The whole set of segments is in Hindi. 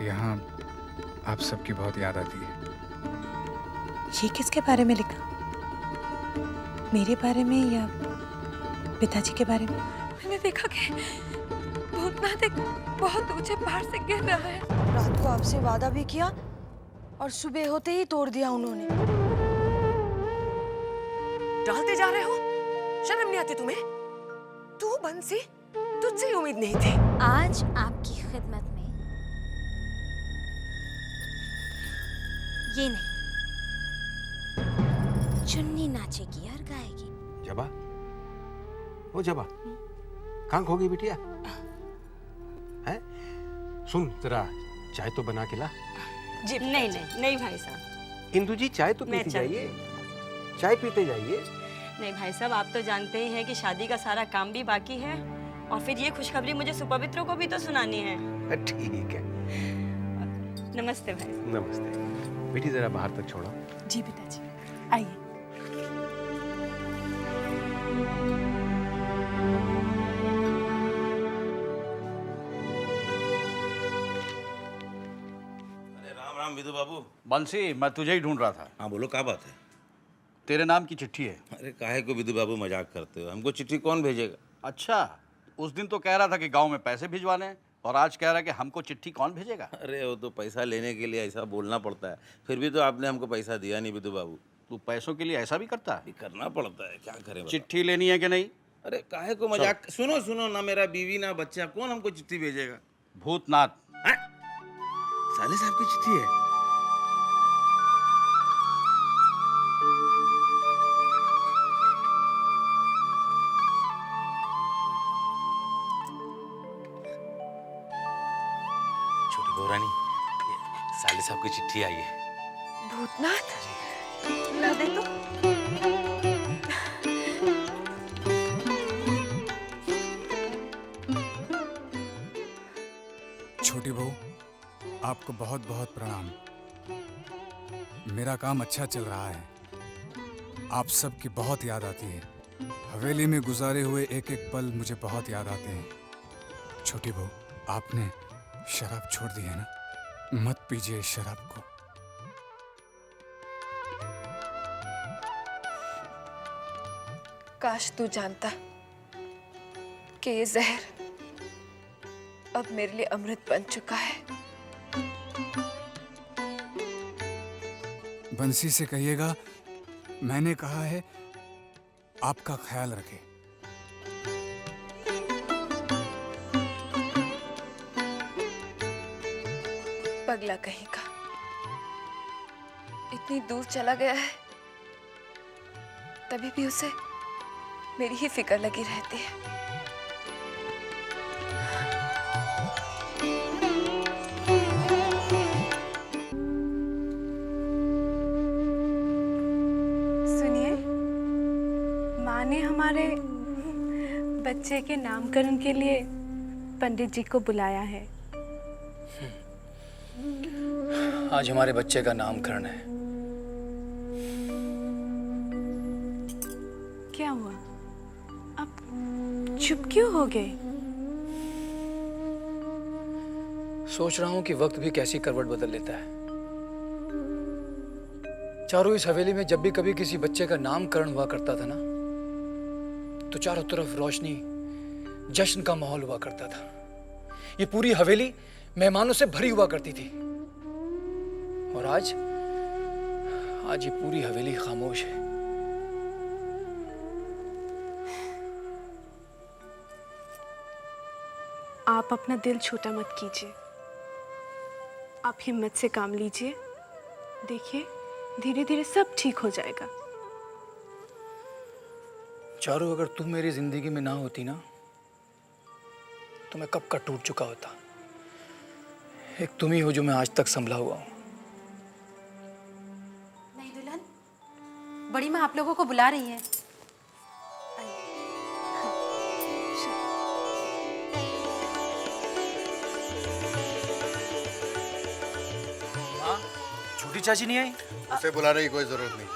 यहाँ आप सबकी बहुत याद आती है। ये किसके बारे में लिखा? मेरे बारे में या पिताजी के बारे में? मैंने देखा कि भूतनाथ एक बहुत ऊंचे पहाड़ से गिर रहा है। रात को आपसे वादा भी किया और सुबह होते ही तोड़ दिया उन्होंने। डालते जा रहे हो, शर्म नहीं आती तुम्हें? तू बंसी, तुझसे ही उम्मीद नहीं थी। आज आपकी खिदमत में ये नहीं, चुन्नी नाचेगी और गाएगी। जबा, ओ जबा, कहाँ खो गई बिटिया? हैं? सुन जरा चाय तो बना के ला। जी नहीं नहीं नहीं भाई साहब, इंदु जी चाय तो मैं पीते चाय जाइए, चाय पीते जाइए। नहीं भाई साहब, आप तो जानते ही हैं कि शादी का सारा काम भी बाकी है और फिर ये खुशखबरी मुझे सुपवित्रों को भी तो सुनानी है। ठीक है। नमस्ते भाई साहब। नमस्ते। बेटी जरा बाहर तक छोड़ो। जी पिताजी, आइए। राम राम विधु बाबू। बंसी, मैं तुझे ही ढूंढ रहा था। हाँ बोलो, क्या बात है? तेरे नाम की चिट्ठी है। अरे काहे को विधु बाबू मजाक करते हो? हमको चिट्ठी कौन भेजेगा? अच्छा, उस दिन तो कह रहा था कि गांव में पैसे भिजवाने हैं और आज कह रहा है कि हमको चिट्ठी कौन भेजेगा? अरे वो तो पैसा लेने के लिए ऐसा बोलना पड़ता है, फिर भी तो आपने हमको पैसा दिया नहीं विधु बाबू। तू पैसों के लिए ऐसा भी करता है? करना पड़ता है, क्या करें बताओ। चिट्ठी लेनी है कि नहीं? अरे काहे को मजाक? सुनो सुनो, ना मेरा बीवी ना बच्चा, कौन हमको चिट्ठी भेजेगा? भूतनाथ। हैं? साले साहब की चिट्ठी है? छोटी गौरानी, ये साले साहब की चिट्ठी आई है। भूतनाथ, ला दे तो। छोटी बहू, आपको बहुत बहुत प्रणाम। मेरा काम अच्छा चल रहा है। आप सबकी बहुत याद आती है। हवेली में गुजारे हुए एक एक पल मुझे बहुत याद आते हैं। छोटी बहू, आपने शराब छोड़ दी है ना? मत पीजिए इस शराब को। काश तू जानता कि ये जहर अब मेरे लिए अमृत बन चुका है। बंसी से कहिएगा मैंने कहा है आपका ख्याल रखे। पगला कहीं का, इतनी दूर चला गया है, तभी भी उसे मेरी ही फिक्र लगी रहती है। सुनिए, माँ ने हमारे बच्चे के नामकरण के लिए पंडित जी को बुलाया है। आज हमारे बच्चे का नामकरण है। क्या हुआ? आप चुप क्यों हो गए? सोच रहा हूं कि वक्त भी कैसी करवट बदल लेता है। चारों इस हवेली में जब भी कभी किसी बच्चे का नामकरण हुआ करता था ना, तो चारों तरफ रोशनी, जश्न का माहौल हुआ करता था। ये पूरी हवेली मेहमानों से भरी हुआ करती थी। और आज ये पूरी हवेली खामोश है। आप अपना दिल छोटा मत कीजिए। आप हिम्मत से काम लीजिए। देखिए, धीरे धीरे सब ठीक हो जाएगा। चारू, अगर तुम मेरी जिंदगी में ना होती ना, तो मैं कब का टूट चुका होता। एक तुम ही हो जो मैं आज तक संभला हुआ हूं। नहीं दुल्हन, बड़ी माँ आप लोगों को बुला रही है। छोटी चाची नहीं आई? उसे बुलाने की कोई जरूरत नहीं।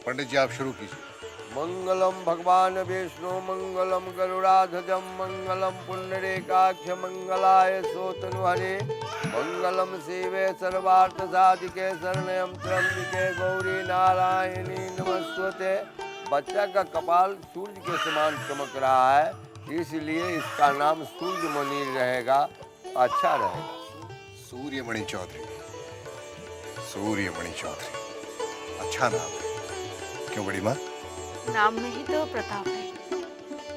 पंडित जी आप शुरू कीजिए। मंगलम भगवान विष्णु मंगलम गरुड़ाध्वजम मंगलम पुंडरीकाक्ष मंगलाय सोतनुहरे मंगलम शिवे सर्वार्थ साधिके शरणयं त्र्यंबिके गौरी नारायणी नमस्ते। बच्चा का कपाल सूर्य के समान चमक रहा है, इसलिए इसका नाम सूर्यमणि रहेगा, अच्छा रहेगा। सूर्यमणि चौधरी, सूर्यमणि चौधरी, अच्छा नाम है। क्यों बड़ी माँ? नाम में ही तो प्रताप है।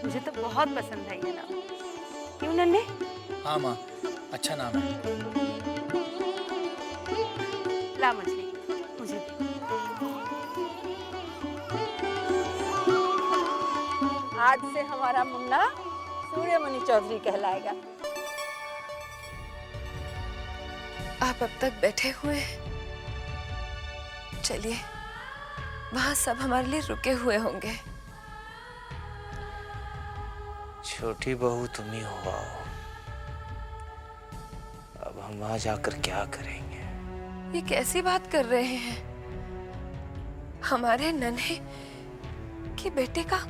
मुझे तो बहुत पसंद है ये नाम। क्यों नन्हे? हाँ माँ, अच्छा नाम है। ला मछली, मुझे दे। आज से हमारा मुन्ना सूर्यमणि चौधरी कहलाएगा। आप अब तक बैठे हुए हैं, चलिए वहां सब हमारे लिए रुके हुए होंगे। छोटी बहू तुम ही हो, अब हम वहां जाकर क्या करेंगे? ये कैसी बात कर रहे हैं? हमारे नन्हे के बेटे का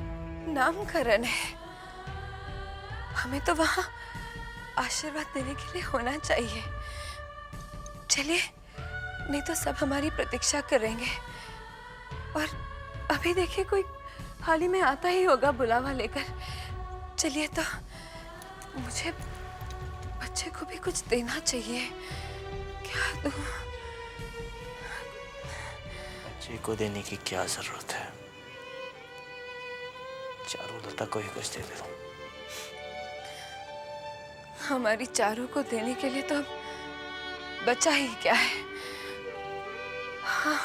नामकरण है, हमें तो वहां आशीर्वाद देने के लिए होना चाहिए। चलिए, नहीं तो सब हमारी प्रतीक्षा करेंगे। और अभी देखिए कोई हाल ही में आता ही होगा बुलावा लेकर। चलिए, तो मुझे बच्चे को भी कुछ देना चाहिए। क्या दूं? बच्चे को देने की क्या जरूरत है? चारुलता को ही कुछ दे दो। हमारी चारों को देने के लिए तो बचा ही क्या है। हाँ,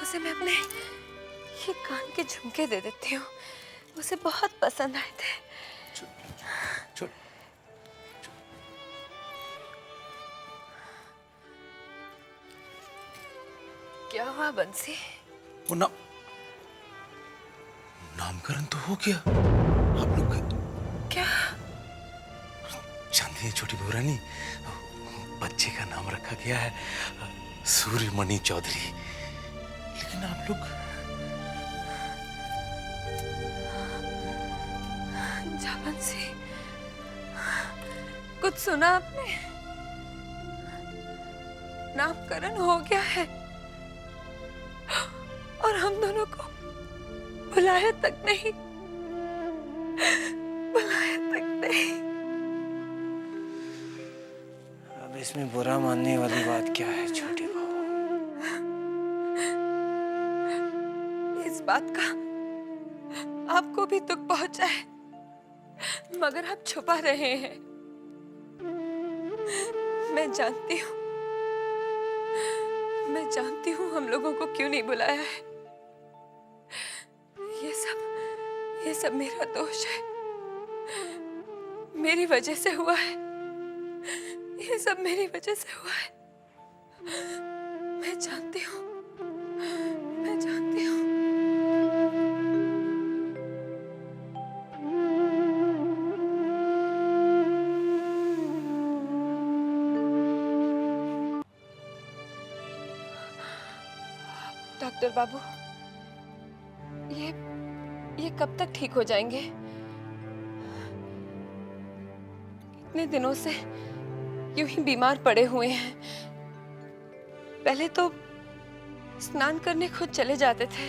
उसे मैं अपने ये कान के झुमके दे देती हूँ, उसे बहुत पसंद आए थे। क्या हुआ बंसी? वो नामकरण तो हो गया। आप लोग क्या? जानती हैं छोटी बहू रानी, बच्चे का नाम रखा गया है सूर्यमणि चौधरी। लेकिन आप लोग जा बंसी, कुछ सुना आपने? नामकरण हो गया है और हम दोनों को बुलाया तक नहीं, बुलाया तक नहीं। अब इसमें बुरा मानने वाली बात क्या है छोटी बहू? इस बात का आपको भी दुख पहुंचा है, मगर आप छुपा रहे हैं। मैं जानती हूँ हम लोगों को क्यों नहीं बुलाया है। ये सब मेरा दोष है, मेरी वजह से हुआ है। ये सब मेरी वजह से हुआ है। मैं जानती हूँ। डॉक्टर बाबू, ये कब तक ठीक हो जाएंगे? इतने दिनों से यूं ही बीमार पड़े हुए हैं। पहले तो स्नान करने खुद चले जाते थे,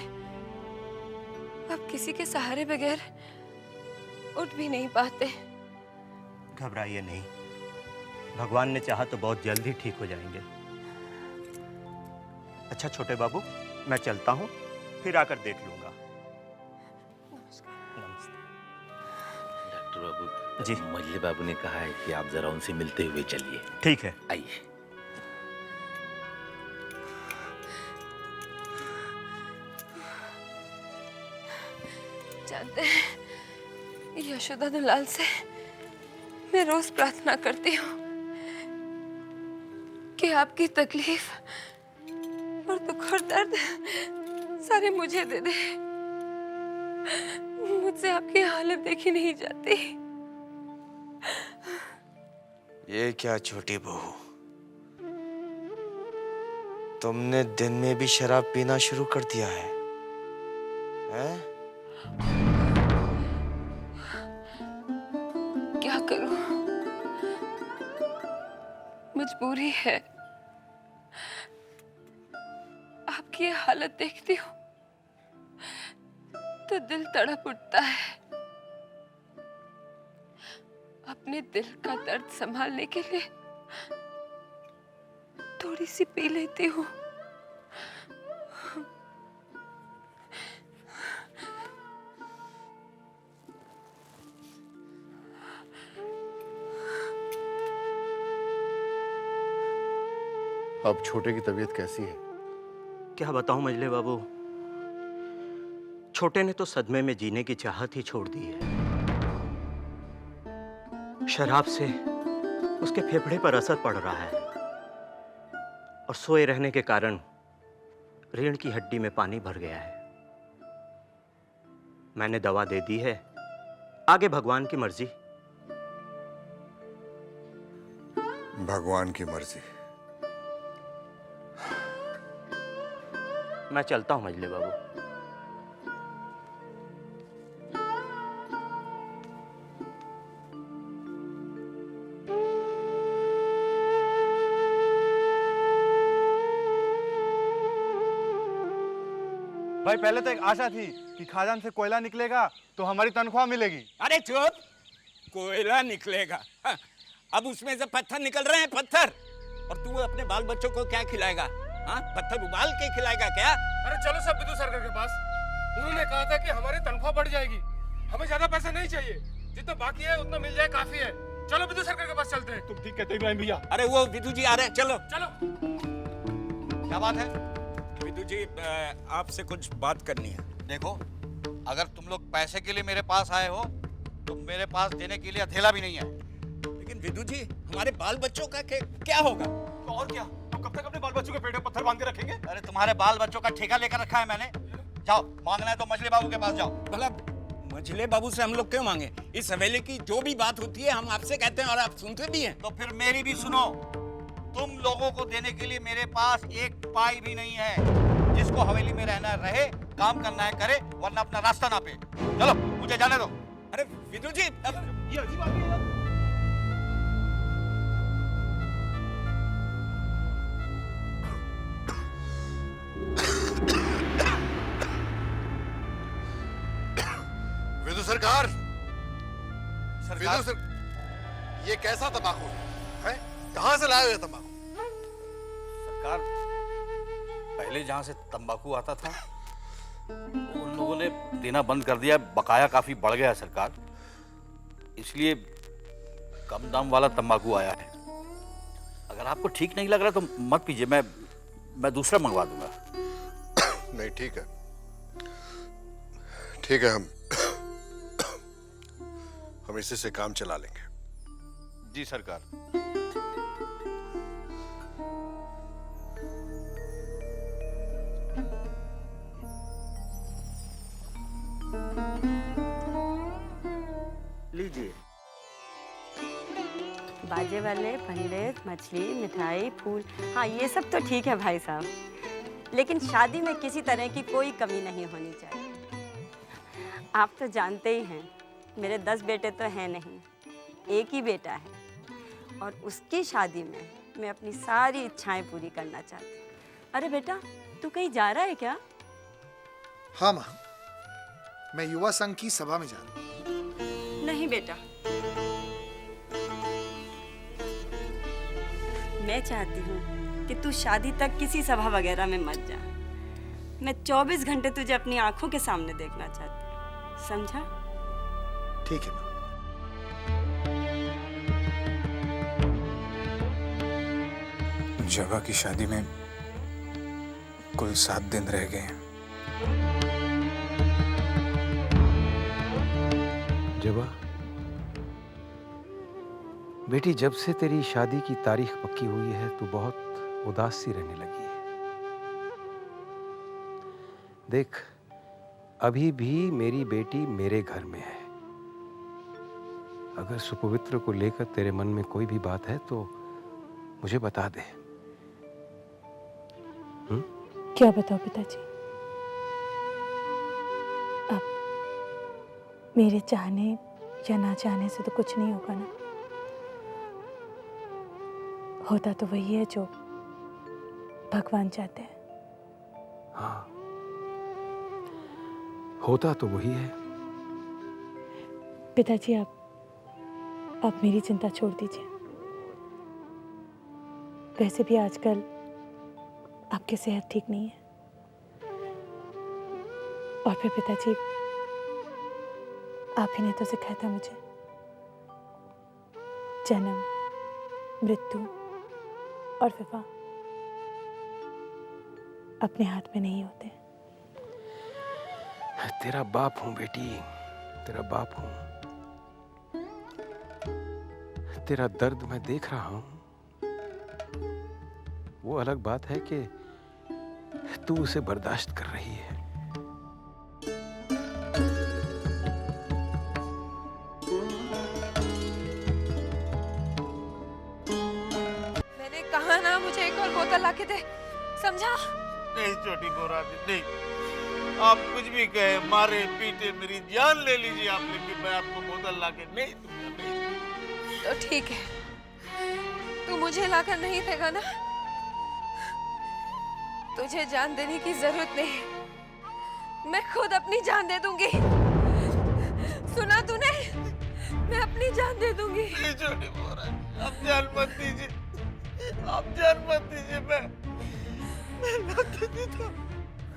अब किसी के सहारे बगैर उठ भी नहीं पाते। घबराइए नहीं, भगवान ने चाहा तो बहुत जल्द ही ठीक हो जाएंगे। अच्छा छोटे बाबू, मैं चलता हूँ, फिर आकर देख लूंगा। नमस्ते। डॉक्टर बाबू जी, मल्ले बाबू ने कहा है कि आप जरा उनसे मिलते हुए चलिए। ठीक है, आइए। जानते हैं, यशोदा दुलाल से मैं रोज प्रार्थना करती हूँ कि आपकी तकलीफ और दुख और दर्द सारे मुझे दे दे। मुझसे आपकी हालत देखी नहीं जाती। ये क्या छोटी बहू, तुमने दिन में भी शराब पीना शुरू कर दिया है? हैं? क्या करूं? मजबूरी है। आपकी ये हालत देखती हूँ तो दिल तड़प उठता है। अपने दिल का दर्द संभालने के लिए थोड़ी सी पी लेती हूँ। अब छोटे की तबीयत कैसी है? क्या बताऊं मजले बाबू, छोटे ने तो सदमे में जीने की चाहत ही छोड़ दी है। शराब से उसके फेफड़े पर असर पड़ रहा है और सोए रहने के कारण रीढ़ की हड्डी में पानी भर गया है। मैंने दवा दे दी है, आगे भगवान की मर्जी। भगवान की मर्जी। मैं चलता हूं मजले बाबू। भाई पहले तो एक आशा थी कि खादान से कोयला निकलेगा तो हमारी तनख्वाह मिलेगी। अरे चुप, कोयला निकलेगा? हाँ, अब उसमें से पत्थर निकल रहे हैं, पत्थर। और तू अपने बाल बच्चों को क्या खिलाएगा? हाँ, पत्थर उबाल के खिलाएगा क्या? अरे चलो सब विदु सरकार के पास। उन्होंने कहा था कि हमारी तनख्वाह बढ़ जाएगी, हमें ज्यादा पैसा नहीं चाहिए, जितना बाकी है उतना मिल जाए काफी है। चलो विदु सरकार के पास चलते हैं। तुम ठीक कहते हो भैया। अरे वो विदु जी आ रहे हैं, चलो चलो। क्या बात है? विदु जी, आपसे कुछ बात करनी है। देखो, अगर तुम लोग पैसे के लिए मेरे पास आए हो तो मेरे पास देने के लिए अधेला भी नहीं है। लेकिन विदु जी, हमारे बाल बच्चों का क्या होगा? तो और क्या, हम कब तक अपने बाल बच्चों के पेट में पत्थर बांध के रखेंगे? अरे तुम्हारे बाल बच्चों का ठेका लेकर रखा है मैंने। जाओ, मांगना है तो मछली बाबू के पास जाओ। भला मझले बाबू से हम लोग क्यों मांगे? इस हवेली की जो भी बात होती है हम आपसे कहते हैं और आप सुनते भी हैं। तो फिर मेरी भी सुनो। तुम लोगों को देने के लिए मेरे पास एक पाई भी नहीं है। जिसको हवेली में रहना रहे, काम करना है करे, वरना अपना रास्ता ना पे। चलो, मुझे जाने दो। अरे विदु जी, ये अजीब आदमी है। विदु सरकार, सरकार, ये कैसा तंबाकू है? कहां से लाए हुए तंबाकू? सरकार, पहले जहां से तंबाकू आता था उन लोगों ने देना बंद कर दिया, बकाया काफी बढ़ गया सरकार, इसलिए कम दाम वाला तंबाकू आया है। अगर आपको ठीक नहीं लग रहा तो मत पीजिए, मैं दूसरा मंगवा दूंगा। नहीं, ठीक है, ठीक है, हम इसी से काम चला लेंगे। जी सरकार। लीजिए। बाजे वाले, पंडित, मछली, मिठाई, फूल, हाँ ये सब तो ठीक है भाई साहब, लेकिन शादी में किसी तरह की कोई कमी नहीं होनी चाहिए। आप तो जानते ही हैं, मेरे 10 बेटे तो हैं नहीं, एक ही बेटा है और उसकी शादी में मैं अपनी सारी इच्छाएं पूरी करना चाहती हूँ। अरे बेटा, तू कहीं जा रहा है क्या? हाँ माँ, मैं युवा संघ की सभा में जा रहा हूँ। नहीं बेटा, मैं चाहती हूँ कि तू शादी तक किसी सभा वगैरह में मत जा। मैं 24 घंटे तुझे अपनी आंखों के सामने देखना चाहती हूँ, समझा? ठीक है माँ। जवा की शादी में कुल 7 दिन रह गए हैं। जबा बेटी, जब से तेरी शादी की तारीख पक्की हुई है तू बहुत उदास सी रहने लगी है। देख, अभी भी मेरी बेटी मेरे घर में है। अगर सुपवित्र को लेकर तेरे मन में कोई भी बात है तो मुझे बता दे। क्या बताओ पिताजी? मेरे चाहने या ना चाहने से तो कुछ नहीं होगा ना। होता तो वही है जो भगवान चाहते हैं। हाँ, होता तो वही है। पिताजी आप मेरी चिंता छोड़ दीजिए। वैसे भी आजकल आपकी सेहत ठीक नहीं है। और फिर पिताजी आप ही ने तो सिखाया था मुझे, जन्म, मृत्यु और विवाह अपने हाथ में नहीं होते। तेरा बाप हूं बेटी, तेरा बाप हूं। तेरा दर्द मैं देख रहा हूं। वो अलग बात है कि तू उसे बर्दाश्त कर रही है। मैंने कहा ना मुझे एक और बोतल लाके दे, समझा? नहीं छोटी बहू रानी, नहीं। आप कुछ भी कहे, मारे पीटे, मेरी जान ले लीजिए आप, लेकिन मैं आपको बोतल लाके नहीं दूंगा, नहीं। तो ठीक है, तू मुझे लाकर नहीं देगा ना? तुझे जान देने की जरूरत नहीं, मैं खुद अपनी जान दे दूंगी। सुना तूने? मैं अपनी जान दे दूंगी। नहीं छोटी बहू रानी, आप जान मत दीजिए, आप जान मत दीजिए। मैं लाके देता हूँ,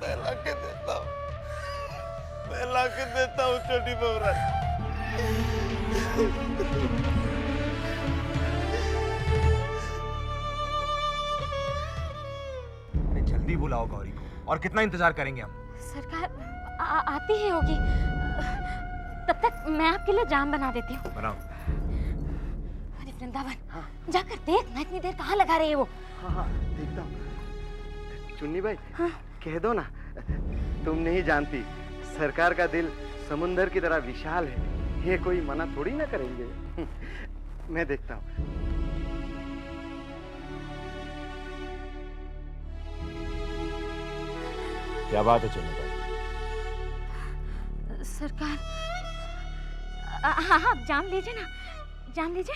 मैं लाके देता हूँ, मैं लाके देता हूँ छोटी बहू रानी। जल्दी बुलाओ गौरी को, और कितना इंतजार करेंगे हम? सरकार आती ही होगी, तब तक मैं आपके लिए जाम बना देती हूँ। बनाओ। अरे वृंदावन, जाकर देख ना इतनी देर कहाँ लगा रही है वो। हाँ, देखता हूँ। चुन्नी भाई, कह दो ना, तुम नहीं जानती, सरकार का दिल समुंदर की तरह विशाल है, ये कोई मना थोड़ी ना करेंगे। मैं देखता हूँ। क्या बात है चुन्नी भाई? सरकार, हाँ हाँ, जाम लीजिए ना, जाम लीजिए।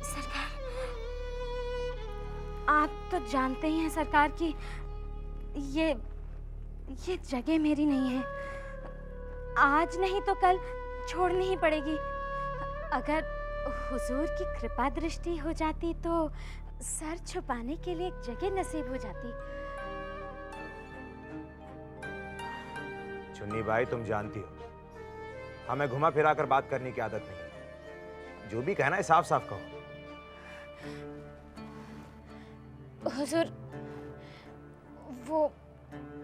सरकार, आप तो जानते ही हैं सरकार कि ये जगह मेरी नहीं है। आज नहीं तो कल छोड़नी ही पड़ेगी। अगर हुजूर की कृपा दृष्टि हो जाती तो सर छुपाने के लिए एक जगह नसीब हो जाती। चुन्नी भाई, तुम जानती हो हमें घुमा फिरा कर बात करने की आदत नहीं है। जो भी कहना है साफ साफ कहो। हुजूर, वो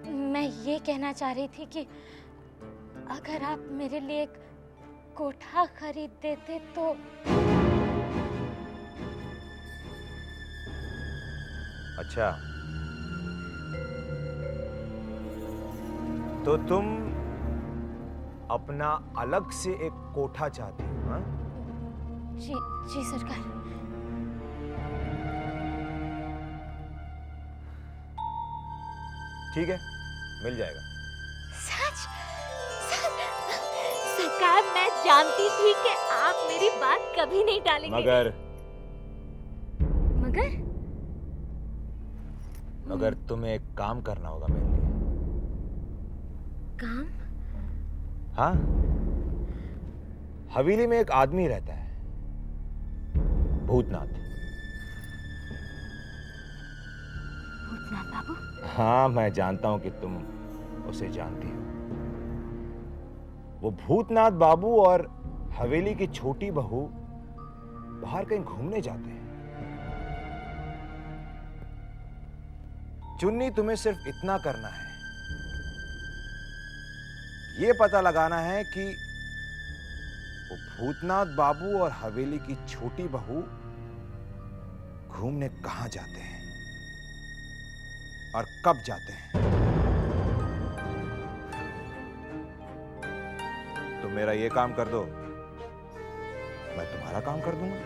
मैं ये कहना चाह रही थी कि अगर आप मेरे लिए एक कोठा खरीद देते तो। अच्छा, तो तुम अपना अलग से एक कोठा चाहती हो? हाँ? जी जी सरकार। ठीक है, मिल जाएगा। सच? सरकार, मैं जानती थी कि आप मेरी बात कभी नहीं टालेंगे। मगर तुम्हें एक काम करना होगा मेरे लिए। काम? हाँ, हवेली में एक आदमी रहता है, भूतनाथ। भूतनाथ बाबू? हाँ, मैं जानता हूं कि तुम उसे जानती हो। वो भूतनाथ बाबू और हवेली की छोटी बहू बाहर कहीं घूमने जाते हैं। चुन्नी, तुम्हें सिर्फ इतना करना है, ये पता लगाना है कि वो भूतनाथ बाबू और हवेली की छोटी बहू घूमने कहां जाते हैं और कब जाते हैं। तुम मेरा ये काम कर दो, मैं तुम्हारा काम कर दूंगा।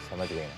समझ गए ना?